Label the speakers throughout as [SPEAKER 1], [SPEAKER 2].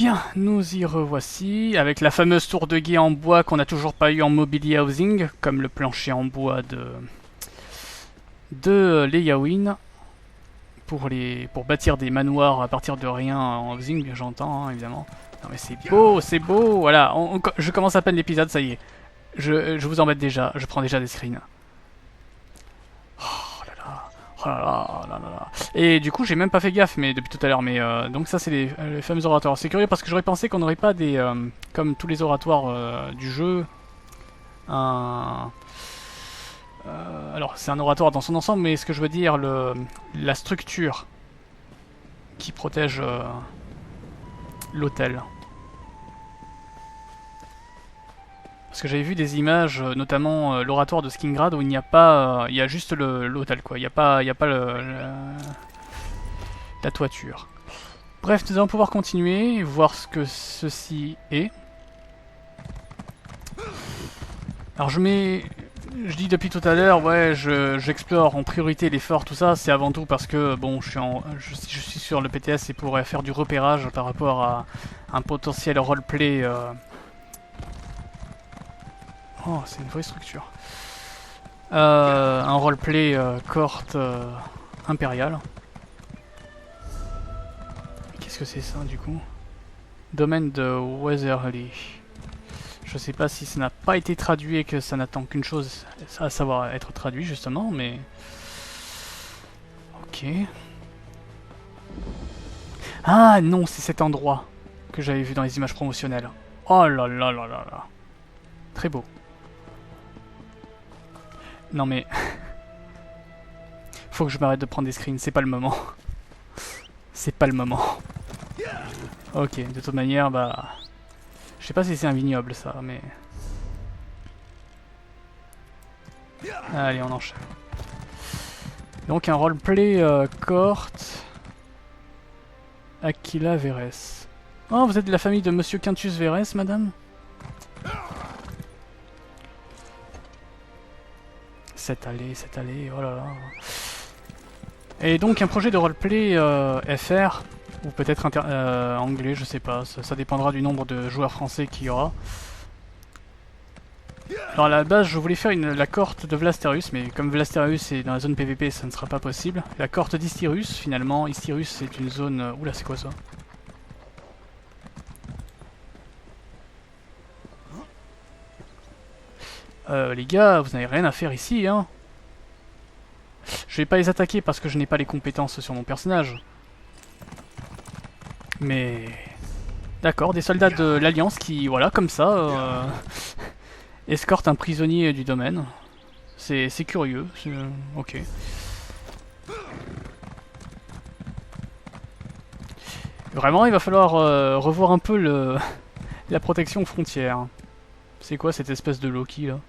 [SPEAKER 1] Bien, nous y revoici, avec la fameuse tour de guet en bois qu'on n'a toujours pas eu en mobilier housing, comme le plancher en bois de Leyaoin, pour bâtir des manoirs à partir de rien en housing, j'entends, hein, évidemment. Non mais c'est beau, voilà, je commence à peine l'épisode, ça y est. Je vous embête déjà, je prends déjà des screens. Oh là là, oh là là, oh là là là. Et du coup, j'ai même pas fait gaffe mais depuis tout à l'heure. Mais donc ça, c'est les fameux oratoires. C'est curieux parce que j'aurais pensé qu'on n'aurait pas des comme tous les oratoires du jeu. Un alors c'est un oratoire dans son ensemble, mais ce que je veux dire, la structure qui protège l'hôtel. Parce que j'avais vu des images, notamment l'oratoire de Skingrad, où il n'y a pas, il y a juste l'hôtel quoi. Il y a pas la toiture. Bref, nous allons pouvoir continuer, voir ce que ceci est. Alors je dis depuis tout à l'heure, ouais, j'explore en priorité les forts, tout ça, c'est avant tout parce que, bon, je suis sur le PTS, c'est pour faire du repérage par rapport à un potentiel roleplay. Oh, c'est une vraie structure. Un roleplay cohorte impériale. Qu'est-ce que c'est ça du coup? Domaine de Weatherly. Je sais pas si ça n'a pas été traduit et que ça n'attend qu'une chose, à savoir être traduit justement, mais... Ok. Ah non, c'est cet endroit que j'avais vu dans les images promotionnelles. Oh là là là là là. Très beau. Non mais... Faut que je m'arrête de prendre des screens, c'est pas le moment. C'est pas le moment. Ok, de toute manière, bah... Je sais pas si c'est un vignoble ça, mais... Allez, on enchaîne. Donc un roleplay cohorte... Aquila Verès. Oh, vous êtes de la famille de Monsieur Quintus Verès, madame? Cette allée, oh là là... Et donc un projet de roleplay FR, ou peut-être anglais, je sais pas, ça dépendra du nombre de joueurs français qu'il y aura. Alors à la base je voulais faire la cohorte de Vlasterius, mais comme Vlasterius est dans la zone PVP ça ne sera pas possible. La cohorte d'Istyrus, finalement, Istyrus c'est une zone... Oula, c'est quoi ça? Les gars, vous n'avez rien à faire ici, hein. Je vais pas les attaquer parce que je n'ai pas les compétences sur mon personnage. Mais... D'accord, des soldats de l'Alliance qui, voilà, comme ça, escortent un prisonnier du domaine. C'est curieux, ok. Vraiment, il va falloir revoir un peu la protection aux frontières. C'est quoi cette espèce de Loki, là?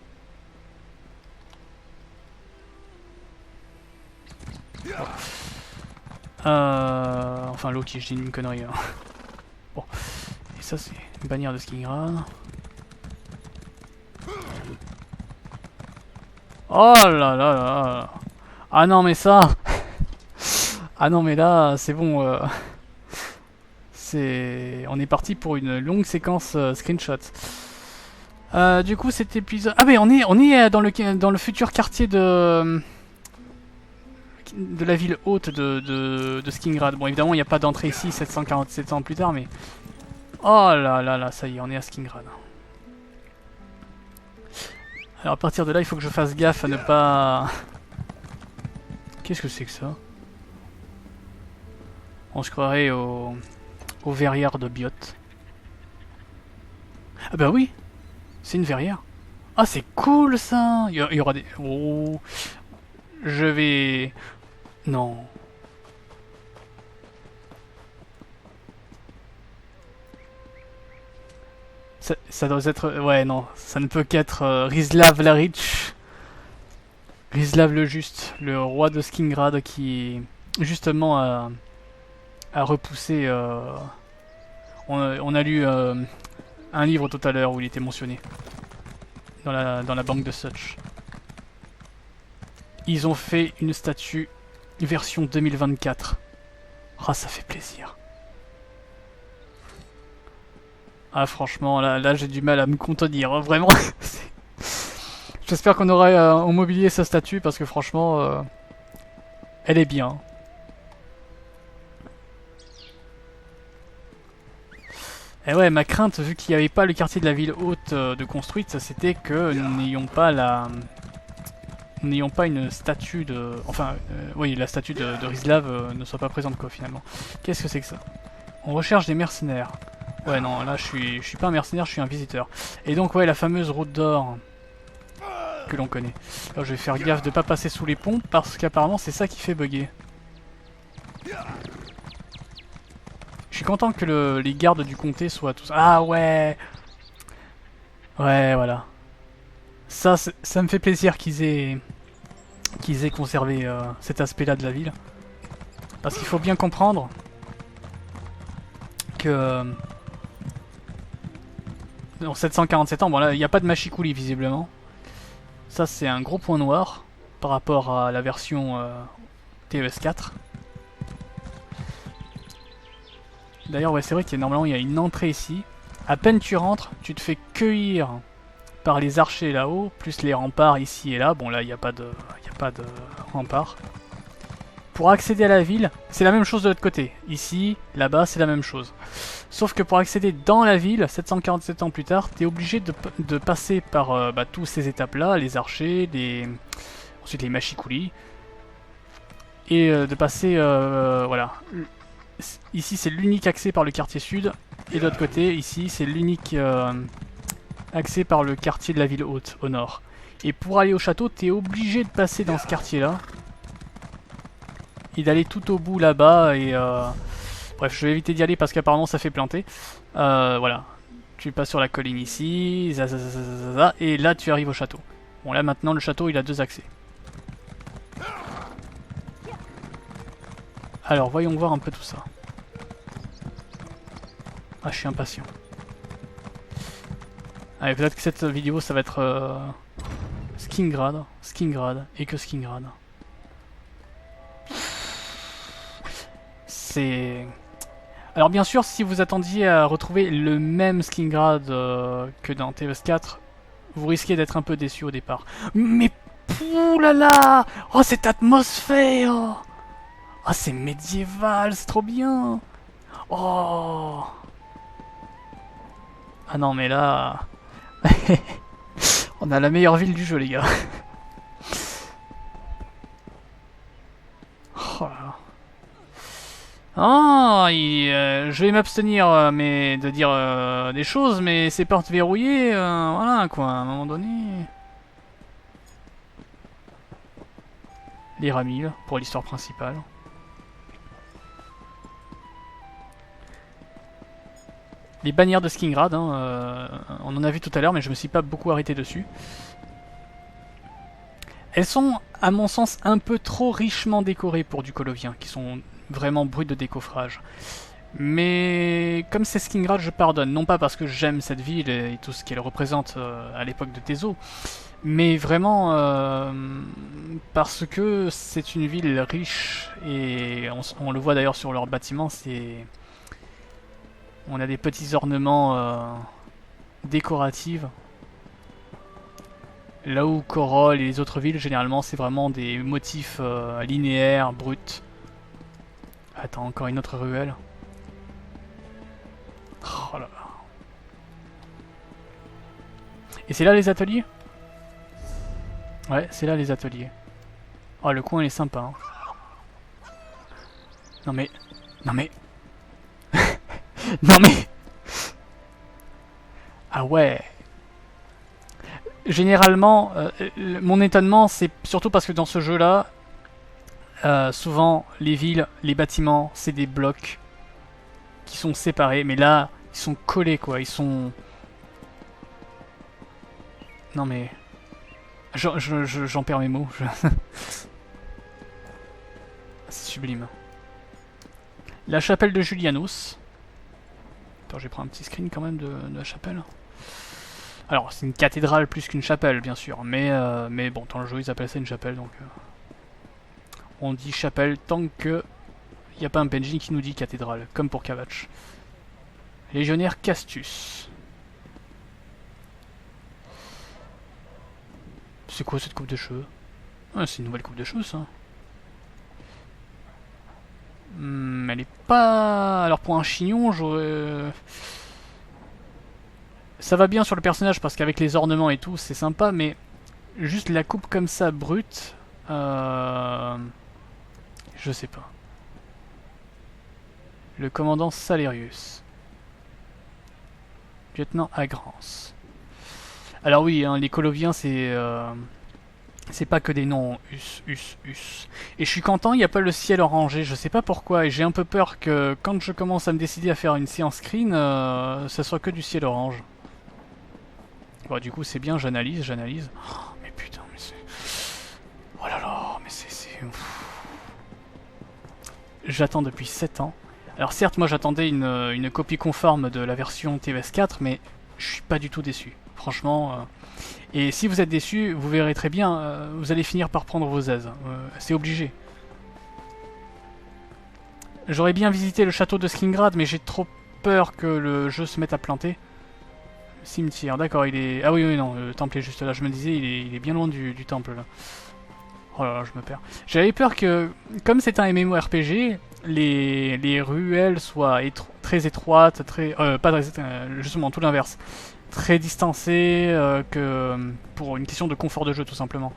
[SPEAKER 1] Enfin Loki, je dis une connerie. Hein. Bon, et ça c'est une bannière de Skingrad. Oh là là là. Ah non mais ça. Ah non mais là c'est bon. On est parti pour une longue séquence screenshot. Du coup cet épisode. Ah mais on est dans le futur quartier de la ville haute de Skingrad. Bon, évidemment, il n'y a pas d'entrée ici 747 ans plus tard, mais... Oh là là là, ça y est, on est à Skingrad. Alors, à partir de là, il faut que je fasse gaffe à ne pas... Qu'est-ce que c'est que ça? On se croirait aux verrières de Biote. Ah bah oui, c'est une verrière. Ah, c'est cool, ça. Il y aura des... Oh... Je vais... Non. Ça doit être... Ouais, non. Ça ne peut qu'être Rislav Larich. Rislav le Juste, le roi de Skingrad qui, justement, a repoussé... On a lu un livre tout à l'heure où il était mentionné. Dans la banque de Such. Ils ont fait une statue version 2024. Ah, ça fait plaisir. Ah franchement, là j'ai du mal à me contenir, hein, vraiment. J'espère qu'on aura en mobilier sa statue parce que franchement, elle est bien. Et ouais, ma crainte, vu qu'il n'y avait pas le quartier de la ville haute de construite, c'était que nous n'ayons pas la... Nous n'ayons pas une statue de... Enfin, oui, la statue de Rizlav ne soit pas présente quoi finalement. Qu'est-ce que c'est que ça? On recherche des mercenaires. Ouais non, là je suis pas un mercenaire, je suis un visiteur. Et donc ouais, la fameuse route d'or que l'on connaît. Alors je vais faire gaffe de pas passer sous les ponts parce qu'apparemment c'est ça qui fait bugger. Je suis content que les gardes du comté soient tous... Ah ouais. Ouais, voilà. Ça me fait plaisir qu'ils aient conservé cet aspect-là de la ville. Parce qu'il faut bien comprendre que... dans 747 ans, bon là, il n'y a pas de machicoulis visiblement. Ça, c'est un gros point noir par rapport à la version TES4. D'ailleurs, ouais, c'est vrai qu'il y a normalement il y a une entrée ici. À peine tu rentres, tu te fais cueillir par les archers là-haut, plus les remparts ici et là. Bon, là, il n'y a pas de remparts. Pour accéder à la ville, c'est la même chose de l'autre côté. Ici, là-bas, c'est la même chose. Sauf que pour accéder dans la ville, 747 ans plus tard, t'es obligé de passer par tous ces étapes-là, les archers, ensuite les machicoulis, et de passer, voilà. Ici, c'est l'unique accès par le quartier sud, et de l'autre côté, ici, c'est l'unique accès par le quartier de la ville haute, au nord. Et pour aller au château, t'es obligé de passer dans ce quartier-là, et d'aller tout au bout là-bas, et... Bref, je vais éviter d'y aller parce qu'apparemment ça fait planter. Voilà. Tu passes sur la colline ici, et là tu arrives au château. Bon là maintenant le château il a 2 accès. Alors voyons voir un peu tout ça. Ah je suis impatient. Allez peut-être que cette vidéo ça va être Skingrad, et que Skingrad. C'est... Alors bien sûr, si vous attendiez à retrouver le même Skingrad que dans TES4, vous risquez d'être un peu déçu au départ. Mais poulala! Oh cette atmosphère! Oh c'est médiéval, c'est trop bien! Oh! Ah non mais là... On a la meilleure ville du jeu les gars. Oh là là. Ah, je vais m'abstenir mais de dire des choses, mais ces portes verrouillées, voilà quoi, à un moment donné. Les Ramil, pour l'histoire principale. Les bannières de Skingrad, hein, on en a vu tout à l'heure, mais je me suis pas beaucoup arrêté dessus. Elles sont, à mon sens, un peu trop richement décorées pour du colovien, qui sont vraiment brut de décoffrage. Mais comme c'est Skingrad, je pardonne. Non pas parce que j'aime cette ville et tout ce qu'elle représente à l'époque de Tezo, mais vraiment parce que c'est une ville riche et on le voit d'ailleurs sur leurs bâtiments. On a des petits ornements décoratifs. Là où Korol et les autres villes, généralement, c'est vraiment des motifs linéaires, bruts. Attends, encore une autre ruelle. Oh là là. Et c'est là les ateliers? Ouais, c'est là les ateliers. Oh, le coin il est sympa. Hein. Non mais... Non mais... non mais... Ah ouais. Généralement, mon étonnement, c'est surtout parce que dans ce jeu-là, souvent, les villes, les bâtiments, c'est des blocs qui sont séparés. Mais là, ils sont collés, quoi. Ils sont... Non mais... J'en perds mes mots. C'est sublime. La chapelle de Julianos. Attends, je vais prendre un petit screen quand même de la chapelle. Alors, c'est une cathédrale plus qu'une chapelle, bien sûr. Mais bon, dans le jeu, ils appellent ça une chapelle, donc... on dit chapelle tant que... il n'y a pas un PNJ qui nous dit cathédrale, comme pour Kavach. Légionnaire Castus. C'est quoi cette coupe de cheveux? Ah, c'est une nouvelle coupe de cheveux, ça. Elle est pas... Alors pour un chignon, j'aurais... Ça va bien sur le personnage parce qu'avec les ornements et tout, c'est sympa, mais juste la coupe comme ça, brute... Je sais pas. Le commandant Salerius. Lieutenant Agrance. Alors oui, hein, les Coloviens, c'est pas que des noms. Us. Et je suis content, il n'y a pas le ciel orangé, je sais pas pourquoi, et j'ai un peu peur que quand je commence à me décider à faire une séance screen, ça soit que du ciel orange. Bon, du coup, c'est bien, j'analyse. Oh, mais putain, mais c'est... Oh là là, mais c'est... J'attends depuis 7 ans. Alors certes, moi j'attendais une copie conforme de la version TVS4, mais je suis pas du tout déçu. Franchement... Et si vous êtes déçu, vous verrez très bien, vous allez finir par prendre vos aises. C'est obligé. J'aurais bien visité le château de Skingrad, mais j'ai trop peur que le jeu se mette à planter. Cimetière, d'accord, il est... Ah oui, non, le temple est juste là. Je me disais, il est bien loin du temple, là. Oh là là, je me perds. J'avais peur que, comme c'est un MMORPG, les ruelles soient très étroites, pas très, justement, tout l'inverse. Très distancées, pour une question de confort de jeu, tout simplement.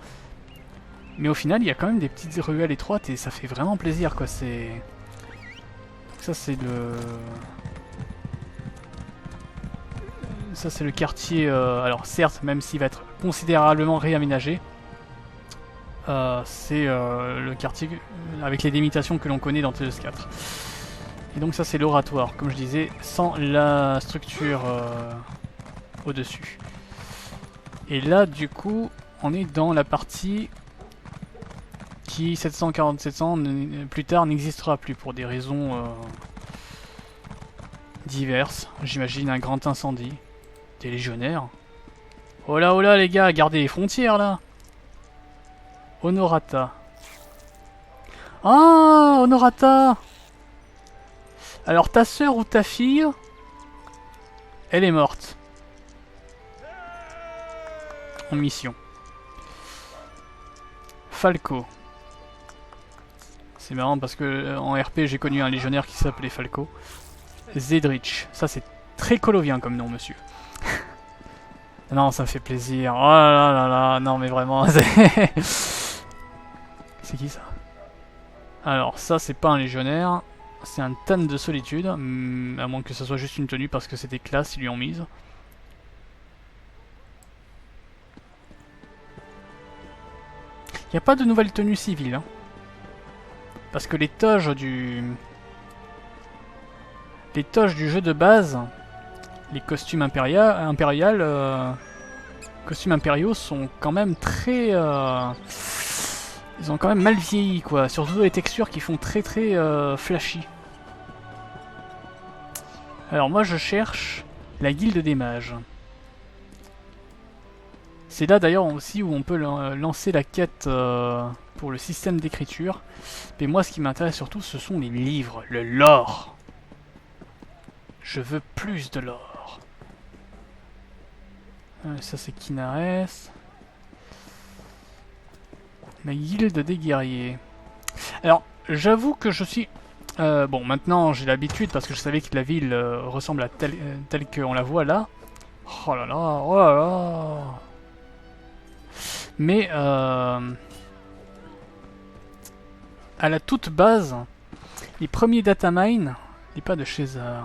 [SPEAKER 1] Mais au final, il y a quand même des petites ruelles étroites et ça fait vraiment plaisir, quoi. C'est... Donc ça, c'est le... Ça, c'est le quartier... Alors, certes, même s'il va être considérablement réaménagé, c'est le quartier avec les limitations que l'on connaît dans TS4. Et donc ça c'est l'oratoire, comme je disais, sans la structure au-dessus. Et là du coup, on est dans la partie qui 747 ans plus tard n'existera plus pour des raisons diverses. J'imagine un grand incendie, des légionnaires. Oh là les gars, gardez les frontières là. Honorata. Ah, Honorata. Alors ta sœur ou ta fille, elle est morte. En mission. Falco. C'est marrant parce que en RP j'ai connu un légionnaire qui s'appelait Falco. Zedrich. Ça c'est très colovien comme nom, monsieur. Non, ça me fait plaisir. Oh là là, non mais vraiment. C'est qui ça? Alors ça c'est pas un légionnaire, c'est un Tan de solitude, à moins que ce soit juste une tenue parce que c'est des classes, ils lui ont mise. Il n'y a pas de nouvelle tenue civile, hein. Parce que les toges du jeu de base, les costumes costumes impériaux sont quand même très... Ils ont quand même mal vieilli, quoi. Surtout les textures qui font très flashy. Alors moi je cherche la guilde des mages. C'est là d'ailleurs aussi où on peut lancer la quête pour le système d'écriture. Mais moi ce qui m'intéresse surtout ce sont les livres, le lore. Je veux plus de lore. Ça c'est Kinares. La guilde des guerriers. Alors, j'avoue que je suis... bon, maintenant j'ai l'habitude parce que je savais que la ville ressemble à telle qu'on la voit là. Oh là là, oh là là. Mais, à la toute base, les premiers datamines... Il n'est pas de César.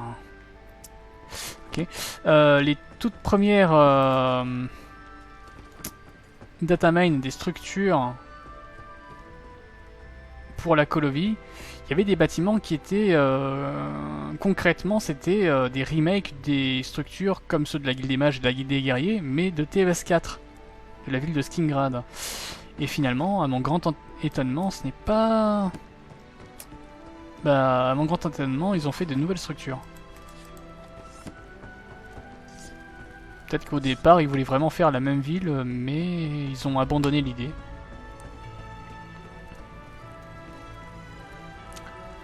[SPEAKER 1] Ok. Les toutes premières datamines des structures... Pour la Colovie, il y avait des bâtiments qui étaient concrètement c'était des remakes des structures comme ceux de la Guilde des Mages et de la Guilde des Guerriers, mais de TVS4, de la ville de Skingrad. Et finalement, à mon grand étonnement, ce n'est pas... Bah, à mon grand étonnement, ils ont fait de nouvelles structures. Peut-être qu'au départ, ils voulaient vraiment faire la même ville, mais ils ont abandonné l'idée.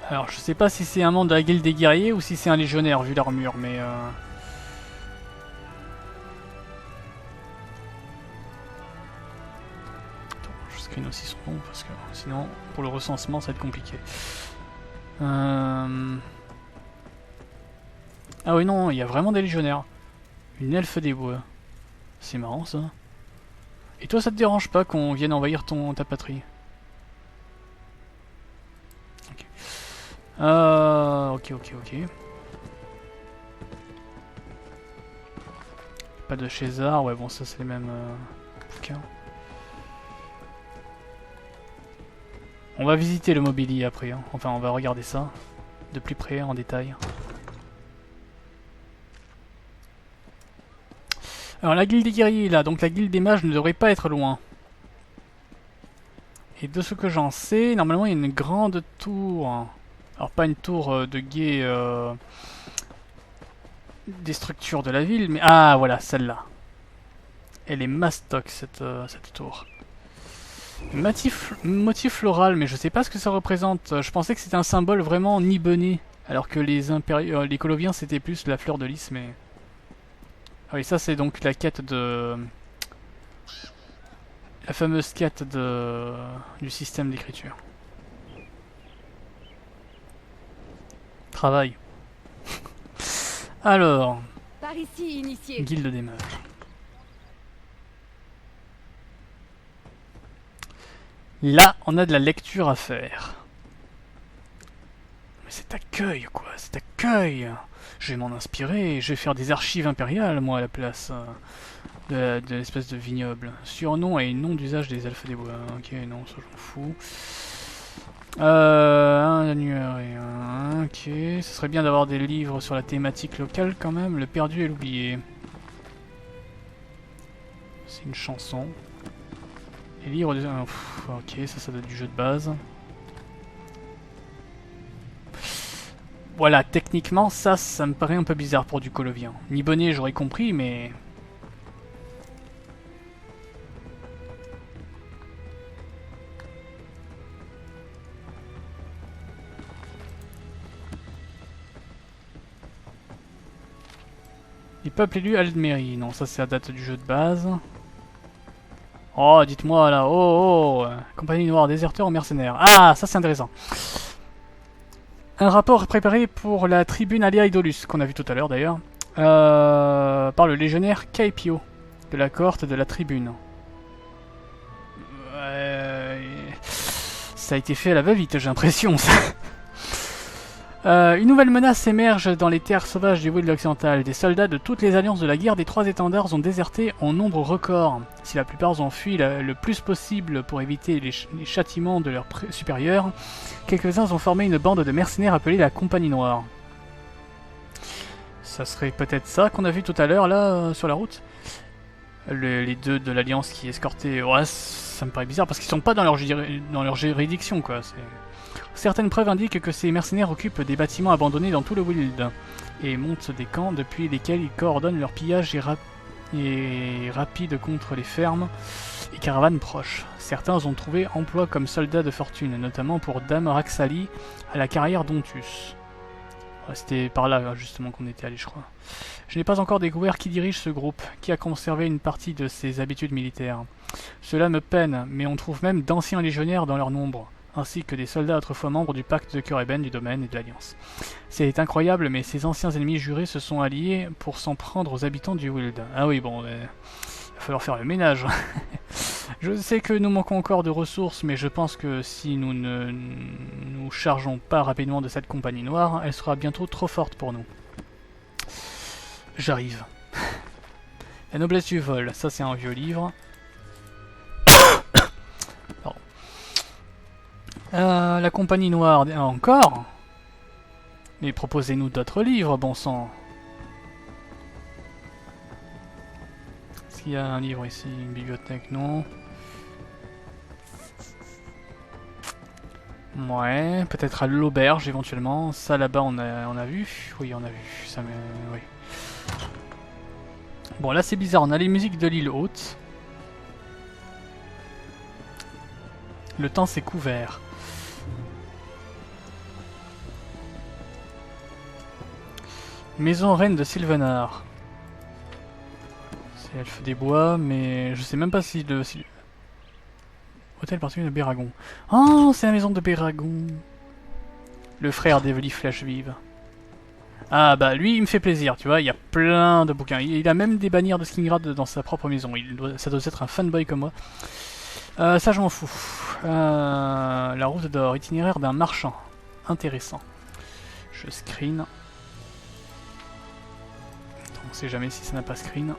[SPEAKER 1] Alors je sais pas si c'est un membre de la guilde des guerriers ou si c'est un légionnaire vu l'armure, mais écrivent aussi son nom, parce que sinon, pour le recensement, ça va être compliqué. Ah oui, non, il y a vraiment des légionnaires. Une elfe des bois. C'est marrant, ça. Et toi, ça te dérange pas qu'on vienne envahir ta patrie? Ok. Ok. Pas de César, ouais, bon, ça c'est les mêmes bouquins. On va visiter le mobilier après, hein. Enfin, on va regarder ça de plus près, en détail. Alors, la guilde des guerriers est là, donc la guilde des mages ne devrait pas être loin. Et de ce que j'en sais, normalement il y a une grande tour. Alors, pas une tour de guet des structures de la ville, mais... Ah, voilà, celle-là. Elle est mastoc, cette tour. Motif floral, mais je sais pas ce que ça représente. Je pensais que c'était un symbole vraiment nibonné, alors que les Coloviens c'était plus la fleur de lys, mais... Ah oui, ça c'est donc la quête de... La fameuse quête du système d'écriture. Travail. Alors...
[SPEAKER 2] Par ici, initié.
[SPEAKER 1] Guilde des mages. Là, on a de la lecture à faire. Mais cet accueil, quoi, cet accueil. Je vais m'en inspirer, je vais faire des archives impériales, moi, à la place de l'espèce de vignoble. Surnom et nom d'usage des elfes des bois. Ok, non, ça j'en fous. Un annuaire et un... Ok, ce serait bien d'avoir des livres sur la thématique locale, quand même. Le perdu et l'oublié. C'est une chanson. Les livres de... ok, ça doit être du jeu de base. Voilà, techniquement, ça me paraît un peu bizarre pour du colovien. Nibonné, j'aurais compris, mais... Les peuples élus Aldmeri. Non, ça c'est la date du jeu de base. Oh, dites-moi là. Oh. Compagnie noire, déserteur ou mercenaire. Ah, ça c'est intéressant. Un rapport préparé pour la tribune Alia Idolus, qu'on a vu tout à l'heure d'ailleurs, par le légionnaire Caepio, de la cohorte de la tribune. Ça a été fait à la va-vite, j'ai l'impression. Une nouvelle menace émerge dans les terres sauvages du Wild occidental. Des soldats de toutes les alliances de la guerre des trois étendards ont déserté en nombre record. Si la plupart ont fui le plus possible pour éviter les châtiments de leurs supérieurs, quelques-uns ont formé une bande de mercenaires appelée la Compagnie Noire. Ça serait peut-être ça qu'on a vu tout à l'heure là sur la route. Les deux de l'alliance qui escortaient... Ouais, ça me paraît bizarre parce qu'ils sont pas dans leur juridiction quoi. Certaines preuves indiquent que ces mercenaires occupent des bâtiments abandonnés dans tout le Wild et montent des camps depuis lesquels ils coordonnent leur pillage et rapide contre les fermes et caravanes proches. Certains ont trouvé emploi comme soldats de fortune, notamment pour Dame Raxali à la carrière d'Ontus. Ouais, c'était par là justement qu'on était allé, je crois. Je n'ai pas encore découvert qui dirige ce groupe, qui a conservé une partie de ses habitudes militaires. Cela me peine, mais on trouve même d'anciens légionnaires dans leur nombre, ainsi que des soldats autrefois membres du pacte de Cureben, du domaine et de l'Alliance. C'est incroyable, mais ces anciens ennemis jurés se sont alliés pour s'en prendre aux habitants du Wild. Ah oui, bon, il va falloir faire le ménage. Je sais que nous manquons encore de ressources, mais je pense que si nous ne nous chargeons pas rapidement de cette compagnie noire, elle sera bientôt trop forte pour nous. J'arrive. La noblesse du vol, ça c'est un vieux livre. La compagnie noire, encore? Mais proposez-nous d'autres livres, bon sang. Est-ce qu'il y a un livre ici, une bibliothèque? Non. Ouais, peut-être à l'auberge éventuellement. Ça là-bas on a vu. Oui, on a vu. Ça oui. Bon là c'est bizarre, on a les musiques de l'île haute. Le temps s'est couvert. Maison reine de Sylvenar. C'est elfe des bois, mais je sais même pas si Hôtel particulier de Béragon. Oh, c'est la maison de Béragon. Le frère d'Evely Flashvive. Ah bah lui il me fait plaisir, tu vois, il y a plein de bouquins. Il a même des bannières de Skingrad dans sa propre maison. Ça doit être un fanboy comme moi. Ça je m'en fous. La route d'or, itinéraire d'un marchand. Intéressant. Je screen. On sait jamais si ça n'a pas screen.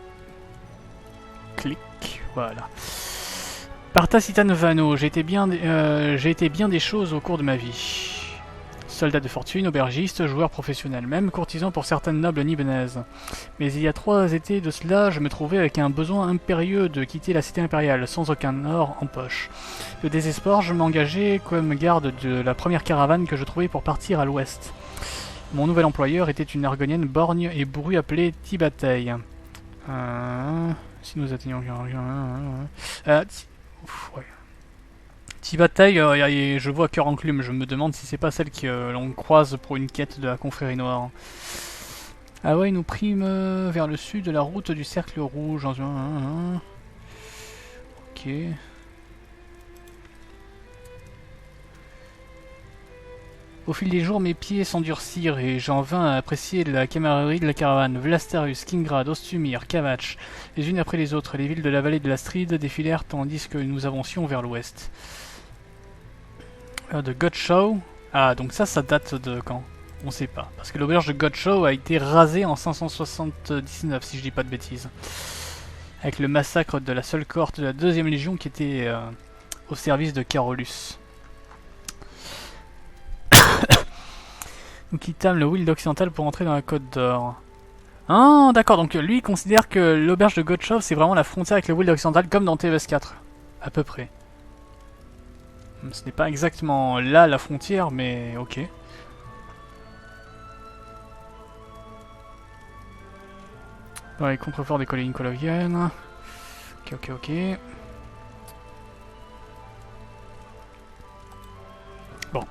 [SPEAKER 1] Clic, voilà. Parta Citane Vano, j'ai été bien des choses au cours de ma vie. Soldat de fortune, aubergiste, joueur professionnel, même courtisan pour certaines nobles nibonaises. Mais il y a 3 étés de cela, je me trouvais avec un besoin impérieux de quitter la cité impériale, sans aucun or en poche. De désespoir, je m'engageais comme garde de la première caravane que je trouvais pour partir à l'ouest. Mon nouvel employeur était une argonienne borgne et bourrue appelée Tibatei. Si nous atteignons... ouais. Tibatei, je vois cœur enclume, je me demande si c'est pas celle que l'on croise pour une quête de la confrérie noire. Ah ouais, il nous prime vers le sud de la route du cercle rouge. Ok. Au fil des jours, mes pieds s'endurcirent et j'en vins à apprécier la camaraderie de la caravane. Vlastarus, Kingrad, Ostumir, Kavach, les unes après les autres, les villes de la vallée de la Stride défilèrent tandis que nous avancions vers l'ouest. De Godshaw. Ah, donc ça date de quand? On sait pas. Parce que l'auberge de Godshaw a été rasée en 579, si je dis pas de bêtises. Avec le massacre de la seule cohorte de la 2ème Légion qui était au service de Carolus. Nous quittâmes le Wild occidental pour entrer dans la Côte d'Or. Ah, d'accord, donc lui il considère que l'auberge de Godshaw c'est vraiment la frontière avec le Wild occidental comme dans TVS4. À peu près. Ce n'est pas exactement là la frontière, mais ok. Dans les contreforts des collines coloviennes. Ok. Bon.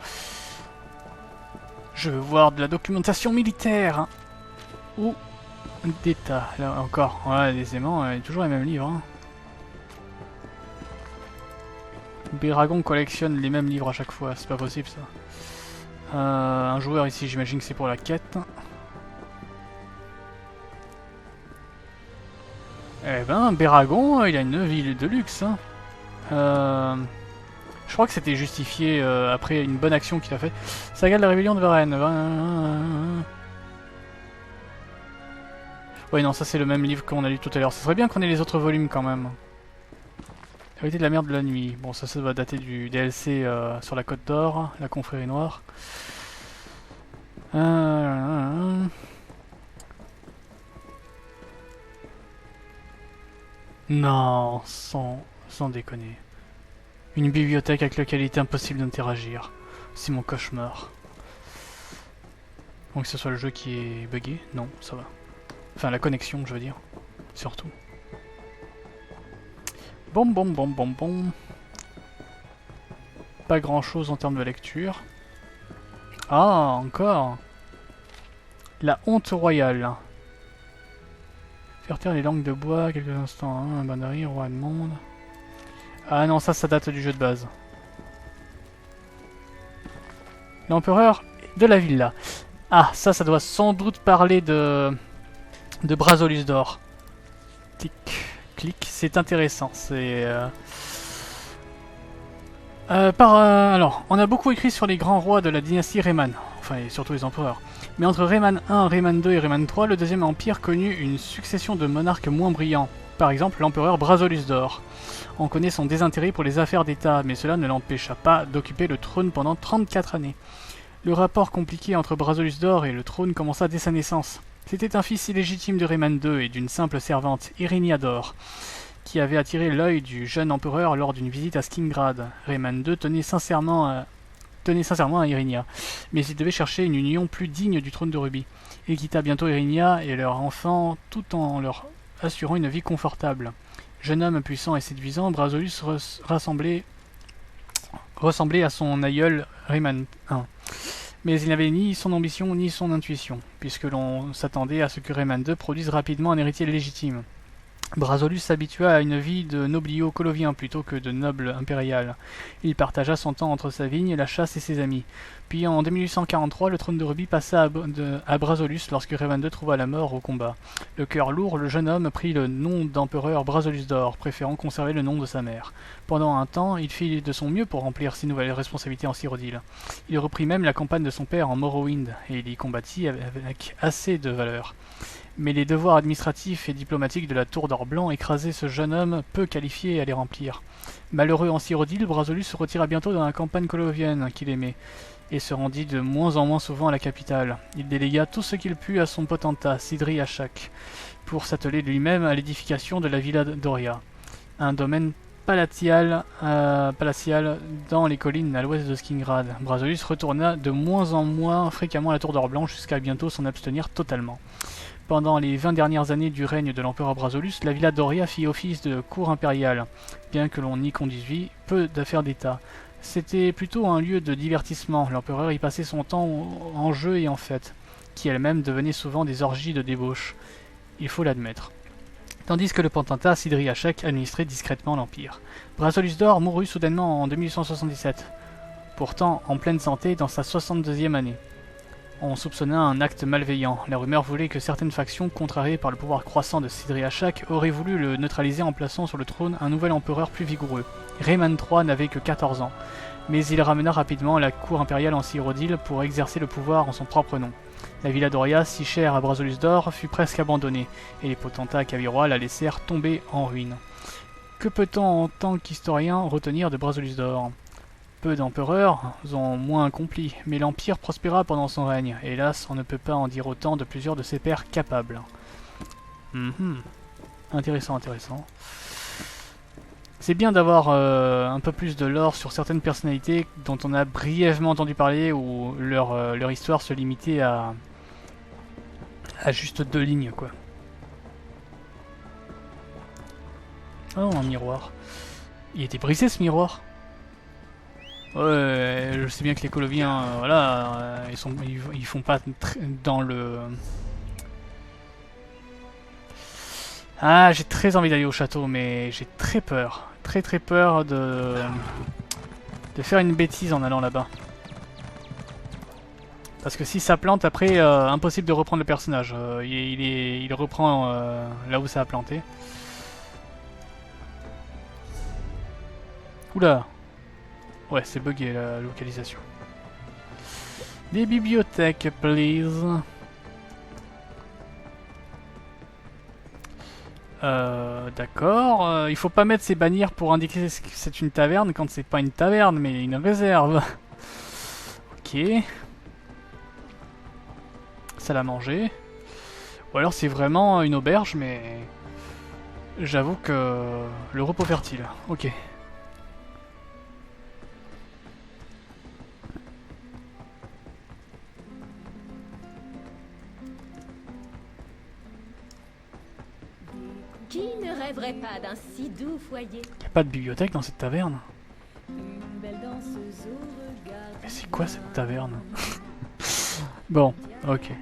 [SPEAKER 1] Je veux voir de la documentation militaire. Hein. Ou d'état. Là encore. Ouais, les aimants, toujours les mêmes livres. Hein. Béragon collectionne les mêmes livres à chaque fois, c'est pas possible ça. Un joueur ici, j'imagine que c'est pour la quête. Eh ben, Béragon, il a une ville de luxe. Hein. Je crois que c'était justifié après une bonne action qu'il a fait. Saga de la rébellion de Varenne. Ouais, non, ça c'est le même livre qu'on a lu tout à l'heure. Ce serait bien qu'on ait les autres volumes quand même. Vérité de la mer de la nuit. Bon, ça va dater du DLC sur la Côte d'Or, la confrérie noire. Non, sans déconner. Une bibliothèque avec laquelle il est impossible d'interagir. C'est mon cauchemar. Donc que ce soit le jeu qui est buggé? Non, ça va. Enfin, la connexion, je veux dire. Surtout. Bon. Pas grand chose en termes de lecture. Ah, encore. La honte royale. Faire taire les langues de bois, quelques instants. Hein, un bannerie, roi de monde. Ah non, ça date du jeu de base. L'empereur de la villa. Ah, ça doit sans doute parler de Brazolus d'or. Clic, c'est intéressant. C'est alors, on a beaucoup écrit sur les grands rois de la dynastie Rayman, enfin et surtout les empereurs. Mais entre Rayman 1, Rayman 2 et Rayman 3, le deuxième empire connut une succession de monarques moins brillants. Par exemple, l'empereur Brazolus d'or. On connaît son désintérêt pour les affaires d'État, mais cela ne l'empêcha pas d'occuper le trône pendant 34 années. Le rapport compliqué entre Brazolus d'or et le trône commença dès sa naissance. C'était un fils illégitime de Rayman II et d'une simple servante, Irinia d'or, qui avait attiré l'œil du jeune empereur lors d'une visite à Skingrad. Rayman II tenait sincèrement à Irinia, mais il devait chercher une union plus digne du trône de Rubis. Il quitta bientôt Irinia et leur enfant tout en leur assurant une vie confortable. Jeune homme puissant et séduisant, Brazolus ressemblait à son aïeul Rayman I. Mais il n'avait ni son ambition ni son intuition, puisque l'on s'attendait à ce que Rayman II produise rapidement un héritier légitime. Brasolus s'habitua à une vie de noblio colovien plutôt que de noble impérial. Il partagea son temps entre sa vigne, la chasse et ses amis. Puis en 1843, le trône de Rubis passa à Brasolus lorsque Raymond II trouva la mort au combat. Le cœur lourd, le jeune homme prit le nom d'empereur Brasolus d'Or, préférant conserver le nom de sa mère. Pendant un temps, il fit de son mieux pour remplir ses nouvelles responsabilités en Cyrodiil. Il reprit même la campagne de son père en Morrowind, et il y combattit avec assez de valeur. Mais les devoirs administratifs et diplomatiques de la Tour d'Or Blanc écrasaient ce jeune homme peu qualifié à les remplir. Malheureux en Cyrodiil, Brasolus se retira bientôt dans la campagne colovienne qu'il aimait, et se rendit de moins en moins souvent à la capitale. Il délégua tout ce qu'il put à son potentat, Sidri Achak, pour s'atteler lui-même à l'édification de la Villa Doria, un domaine palatial dans les collines à l'ouest de Skingrad. Brasolus retourna de moins en moins fréquemment à la Tour d'Or Blanc jusqu'à bientôt s'en abstenir totalement. Pendant les 20 dernières années du règne de l'empereur Brasolus, la Villa Doria fit office de cour impériale, bien que l'on y conduisit peu d'affaires d'État. C'était plutôt un lieu de divertissement, l'empereur y passait son temps en jeux et en fêtes, qui elles-mêmes devenaient souvent des orgies de débauche, il faut l'admettre. Tandis que le potentat Sidri Achak administrait discrètement l'empire. Brasolus d'Or mourut soudainement en 2877, pourtant en pleine santé dans sa 62e année. On soupçonna un acte malveillant. La rumeur voulait que certaines factions, contrariées par le pouvoir croissant de Sidri Achak, auraient voulu le neutraliser en plaçant sur le trône un nouvel empereur plus vigoureux. Raymond III n'avait que 14 ans, mais il ramena rapidement la cour impériale en Cyrodiil pour exercer le pouvoir en son propre nom. La Villa Doria, si chère à Brasolus d'Or, fut presque abandonnée, et les potentats cavirois la laissèrent tomber en ruine. Que peut-on en tant qu'historien retenir de Brasolus d'Or ? Peu d'empereurs ont moins accompli, mais l'Empire prospéra pendant son règne. Hélas, on ne peut pas en dire autant de plusieurs de ses pairs capables. Intéressant, intéressant. C'est bien d'avoir un peu plus de lore sur certaines personnalités dont on a brièvement entendu parler, où leur histoire se limitait à juste 2 lignes, quoi. Oh, un miroir. Il était brisé, ce miroir. Ouais, je sais bien que les Coloviens, voilà, ils font pas dans le... Ah, j'ai très envie d'aller au château, mais j'ai très peur. Très peur de faire une bêtise en allant là-bas. Parce que si ça plante, après, impossible de reprendre le personnage. Il reprend là où ça a planté. Oula! Ouais, c'est bugué la localisation. Des bibliothèques, please. D'accord. Il faut pas mettre ces bannières pour indiquer que c'est une taverne quand c'est pas une taverne, mais une réserve. Ok. Salle à manger. Ou alors c'est vraiment une auberge, mais... J'avoue que... Le repos fertile. Ok.
[SPEAKER 2] Qui ne rêverait pas d'un si doux foyer?
[SPEAKER 1] Y'a pas de bibliothèque dans cette taverne?
[SPEAKER 2] Une belle danseuse au regard.
[SPEAKER 1] Mais c'est quoi cette taverne? Bon, ok.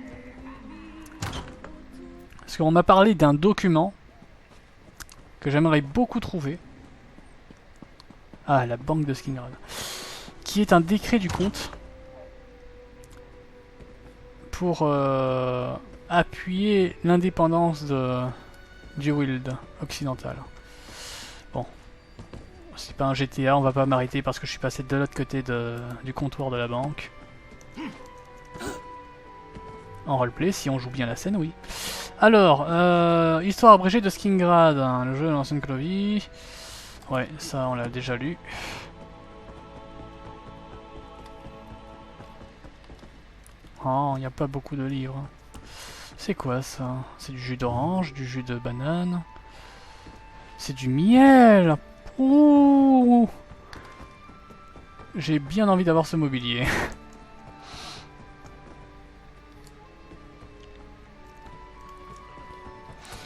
[SPEAKER 1] Parce qu'on m'a parlé d'un document que j'aimerais beaucoup trouver. Ah, la banque de Skingrad. Qui est un décret du comte pour appuyer l'indépendance du Wild occidental. Bon. C'est pas un GTA, on va pas m'arrêter parce que je suis passé de l'autre côté du comptoir de la banque. En roleplay, si on joue bien la scène, oui. Alors, histoire abrégée de Skingrad, hein, le jeu de l'ancienne Clovie. Ouais, ça on l'a déjà lu. Oh, il n'y a pas beaucoup de livres. C'est quoi ça? C'est du jus d'orange, du jus de banane. C'est du miel. Ouh. J'ai bien envie d'avoir ce mobilier.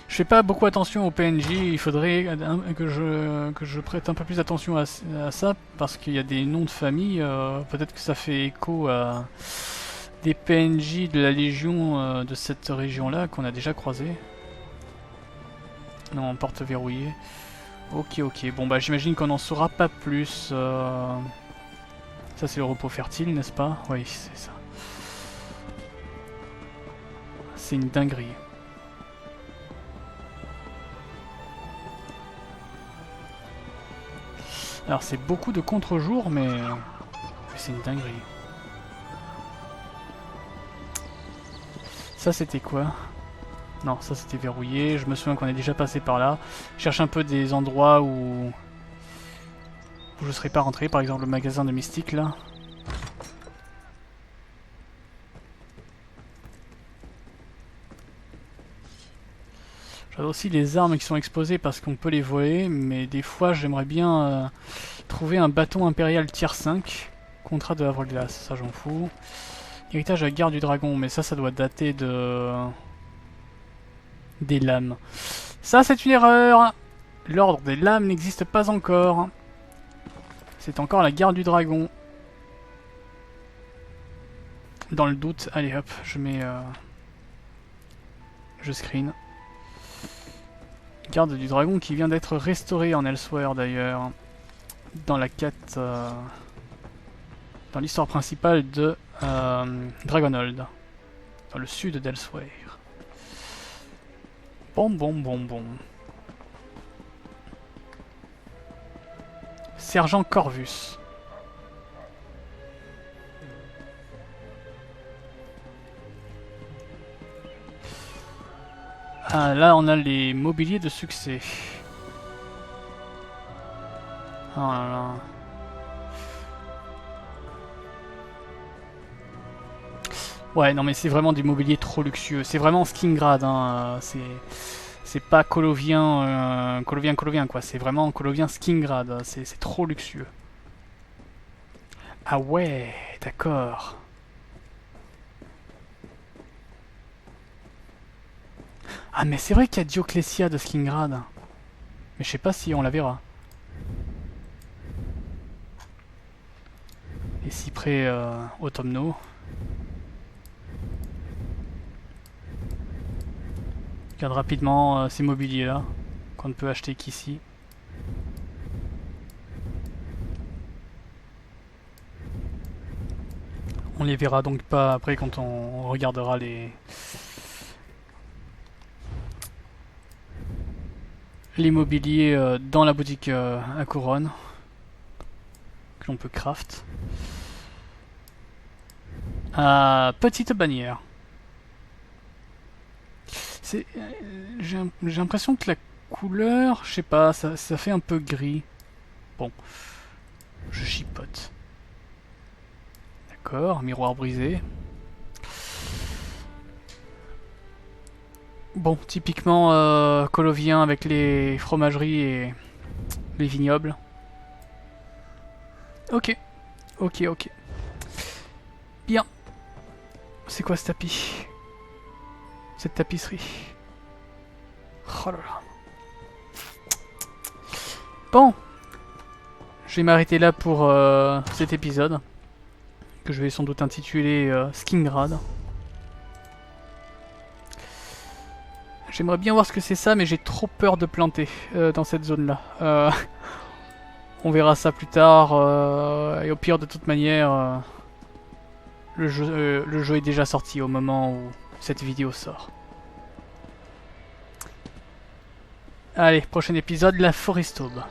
[SPEAKER 1] Je fais pas beaucoup attention au PNJ, il faudrait que je prête un peu plus attention à ça, parce qu'il y a des noms de famille, peut-être que ça fait écho à des PNJ de la Légion de cette région-là qu'on a déjà croisés. Non, porte verrouillée. Ok, ok. Bon, bah j'imagine qu'on n'en saura pas plus. Ça, c'est le repos fertile, n'est-ce pas? Oui, c'est ça. C'est une dinguerie. Alors, c'est beaucoup de contre-jour, mais c'est une dinguerie. Ça, c'était quoi? Non, ça, c'était verrouillé. Je me souviens qu'on est déjà passé par là. Je cherche un peu des endroits où je ne serais pas rentré. Par exemple, le magasin de Mystique, là. J'avais aussi les armes qui sont exposées parce qu'on peut les voler, mais des fois j'aimerais bien trouver un bâton impérial tier 5. Contrat de Havre-Glace, ça j'en fous. Héritage à la guerre du dragon, mais ça doit dater de... des lames. Ça c'est une erreur. L'ordre des lames n'existe pas encore. C'est encore la guerre du dragon. Dans le doute, allez hop, je mets... je screen. Garde du dragon qui vient d'être restaurée en Elsewhere d'ailleurs. Dans la quête... dans l'histoire principale de Dragonhold. Dans le sud d'Elsewhere. Bon. Sergent Corvus. Ah, là on a les mobiliers de succès. Oh là là. Ouais, non mais c'est vraiment du mobilier trop luxueux. C'est vraiment Skingrad, hein. C'est pas Colovien, Colovien quoi. C'est vraiment Colovien Skingrad. C'est trop luxueux. Ah ouais, d'accord. Ah mais c'est vrai qu'il y a Dioclésia de Skingrad. Mais je sais pas si on la verra. Les cyprès automnaux. Je regarde rapidement ces mobiliers là, qu'on ne peut acheter qu'ici. On les verra donc pas après quand on regardera les mobiliers dans la boutique à Couronne que l'on peut craft. Petite bannière. J'ai l'impression que la couleur, je sais pas, ça fait un peu gris. Bon, je chipote. D'accord, miroir brisé. Bon, typiquement colovien avec les fromageries et les vignobles. Ok. Bien. C'est quoi ce tapis? Cette tapisserie. Oh là là. Bon. Je vais m'arrêter là pour cet épisode. Que je vais sans doute intituler Skingrad. J'aimerais bien voir ce que c'est ça, mais j'ai trop peur de planter dans cette zone-là. On verra ça plus tard. Et au pire, de toute manière, le jeu est déjà sorti au moment où cette vidéo sort. Allez, prochain épisode, la Forest Aube.